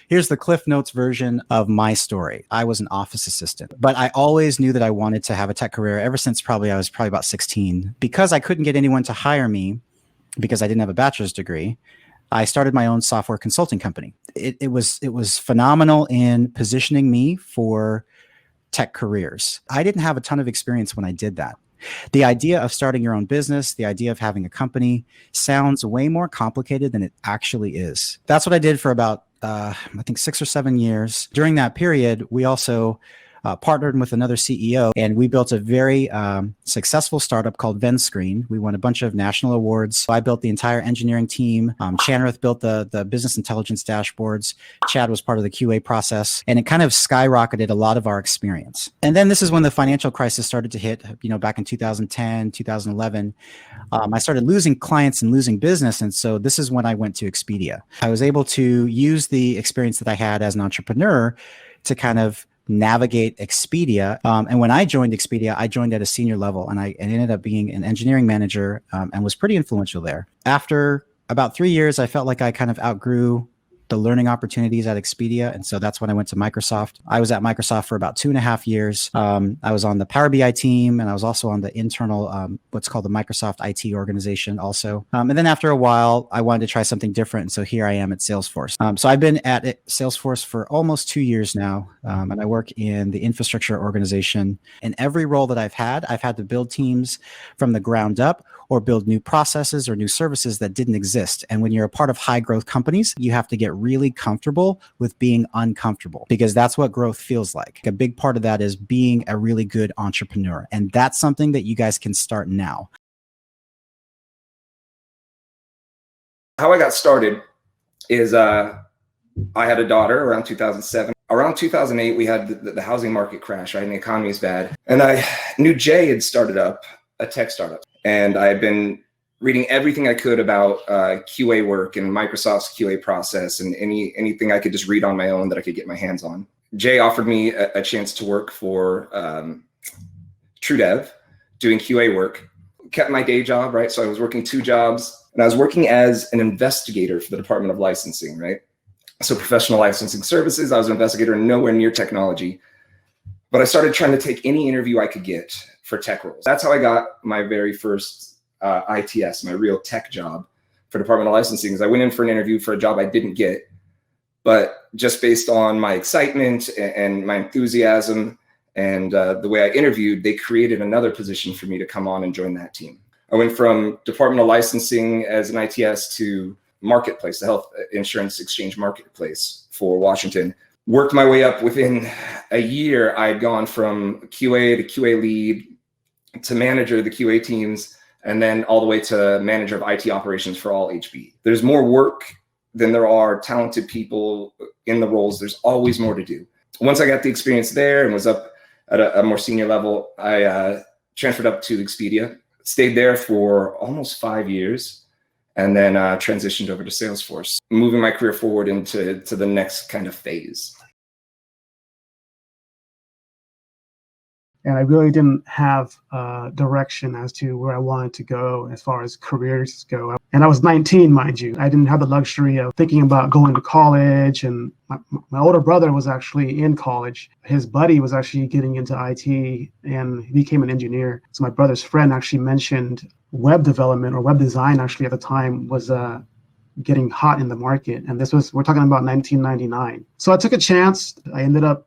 Here's the Cliff Notes version of my story. I was an office assistant, but I always knew that I wanted to have a tech career ever since I was probably about 16. Because I couldn't get anyone to hire me because I didn't have a bachelor's degree, I started my own software consulting company. It was phenomenal in positioning me for tech careers. I didn't have a ton of experience when I did that. The idea of starting your own business, the idea of having a company sounds way more complicated than it actually is. That's what I did for about, I think 6 or 7 years. During that period, we also partnered with another CEO, and we built a very successful startup called VenScreen. We won a bunch of national awards. I built the entire engineering team. CHANRITH built the business intelligence dashboards. Chad was part of the QA process, and it kind of skyrocketed a lot of our experience. And then this is when the financial crisis started to hit, back in 2010, 2011. I started losing clients and losing business. And so this is when I went to Expedia. I was able to use the experience that I had as an entrepreneur to kind of navigate Expedia. And when I joined Expedia, I joined at a senior level, and I ended up being an engineering manager and was pretty influential there. After about 3 years, I felt like I kind of outgrew the learning opportunities at Expedia. And so that's when I went to Microsoft. I was at Microsoft for about 2.5 years. I was on the Power BI team, and I was also on the internal, what's called the Microsoft IT organization also. And then after a while, I wanted to try something different. And so here I am at Salesforce. So I've been at Salesforce for almost 2 years now. And I work in the infrastructure organization. In every role that I've had to build teams from the ground up, or build new processes or new services that didn't exist. And when you're a part of high growth companies, you have to get really comfortable with being uncomfortable, because that's what growth feels like. A big part of that is being a really good entrepreneur. And that's something that you guys can start now. How I got started is I had a daughter around 2007. Around 2008, we had the housing market crash, right? And the economy is bad. And I knew Jay had started up a tech startup. And I had been reading everything I could about QA work and Microsoft's QA process, and anything I could just read on my own that I could get my hands on. Jay offered me a chance to work for TrueDev, doing QA work. Kept my day job, right? So I was working 2 jobs, and I was working as an investigator for the Department of Licensing, right? So professional licensing services. I was an investigator, nowhere near technology. But I started trying to take any interview I could get for tech roles. That's how I got my very first ITS, my real tech job for Department of Licensing. Is I went in for an interview for a job I didn't get, but just based on my excitement and my enthusiasm and the way I interviewed, they created another position for me to come on and join that team. I went from Department of Licensing as an ITS to Marketplace, the health insurance exchange marketplace for Washington. Worked my way up. Within a year, I had gone from QA to QA lead to manager of the QA teams, and then all the way to manager of IT operations for all HB. There's more work than there are talented people in the roles. There's always more to do. Once I got the experience there and was up at a more senior level, I transferred up to Expedia, stayed there for almost 5 years, and then transitioned over to Salesforce, moving my career forward into the next kind of phase. And I really didn't have direction as to where I wanted to go as far as careers go. And I was 19, mind you. I didn't have the luxury of thinking about going to college. And my older brother was actually in college. His buddy was actually getting into IT, and he became an engineer. So my brother's friend actually mentioned web development, or web design actually at the time was getting hot in the market. And we're talking about 1999. So I took a chance. I ended up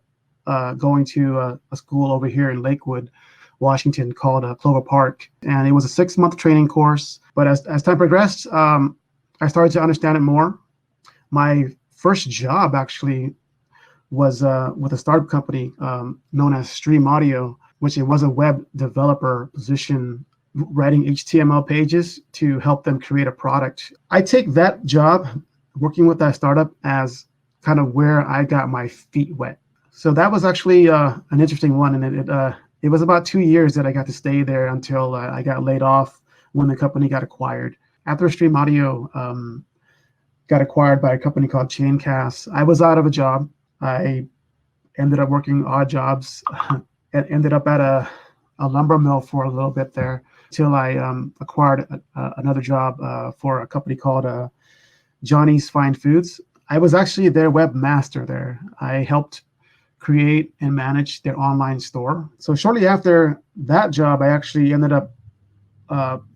going to a school over here in Lakewood, Washington, called Clover Park. And it was a 6-month training course. But as time progressed, I started to understand it more. My first job actually was with a startup company known as Stream Audio, which it was a web developer position, writing HTML pages to help them create a product. I take that job, working with that startup, as kind of where I got my feet wet. So that was actually an interesting one, and it was about 2 years that I got to stay there until I got laid off when the company got acquired. After Stream Audio got acquired by a company called CHANRITH'S, I was out of a job. I ended up working odd jobs, and ended up at a lumber mill for a little bit there, till I acquired another job for a company called Johnny's Fine Foods. I was actually their webmaster there. I helped create and manage their online store. So shortly after that job, I actually ended up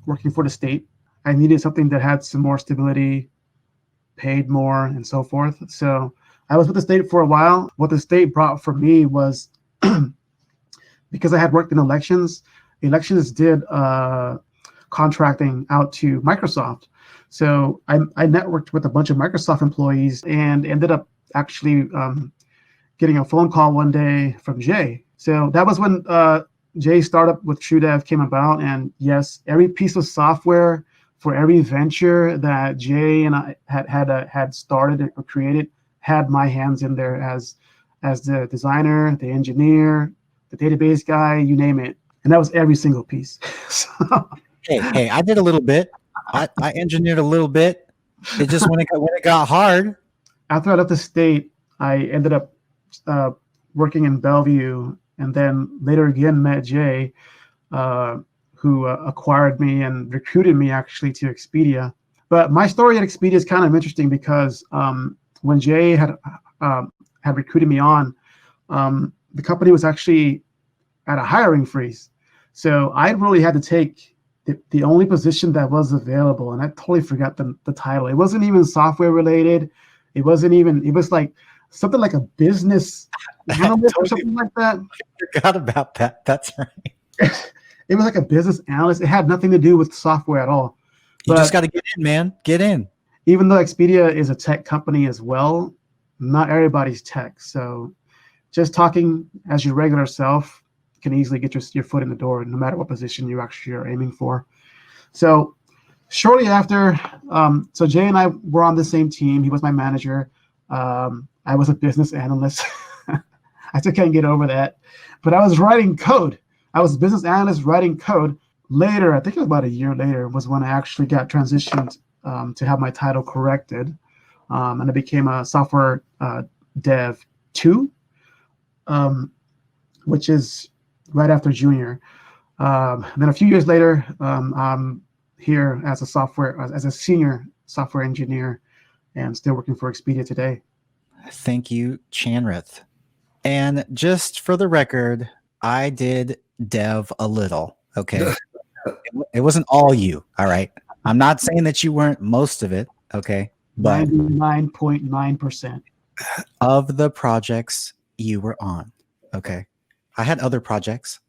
working for the state. I needed something that had some more stability, paid more, and so forth. So I was with the state for a while. What the state brought for me was because I had worked in elections. Elections did contracting out to Microsoft. So I networked with a bunch of Microsoft employees and ended up actually getting a phone call one day from Jay. So that was when Jay's startup with TrueDev came about. And yes, every piece of software for every venture that Jay and I had started or created had my hands in there as the designer, the engineer, the database guy, you name it. And that was every single piece. So, Hey, I did a little bit. I engineered a little bit. It just when it got hard. after I left the state, I ended up working in Bellevue, and then later again met Jay, who acquired me and recruited me actually to Expedia. But my story at Expedia is kind of interesting because when Jay had recruited me on, the company was actually at a hiring freeze. So I really had to take the only position that was available, and I totally forgot the title. It wasn't even software related. It was like something like a business analyst or something like that. I forgot about that. That's right. It was like a business analyst. It had nothing to do with software at all. You just got to get in, man. Get in. Even though Expedia is a tech company as well, not everybody's tech. So just talking as your regular self can easily get your foot in the door, no matter what position you actually are aiming for. So shortly after, so Jay and I were on the same team. He was my manager. I was a business analyst. I still can't get over that. But I was writing code. I was a business analyst writing code. Later, I think it was about a year later, was when I actually got transitioned to have my title corrected. And I became a software dev 2, which is right after junior. Then a few years later, I'm here as a senior software engineer and still working for Expedia today. Thank you, Chanrith. And just for the record, I did dev a little. Okay. It wasn't all you. All right. I'm not saying that you weren't most of it. Okay. But 99.9% of the projects you were on. Okay. I had other projects.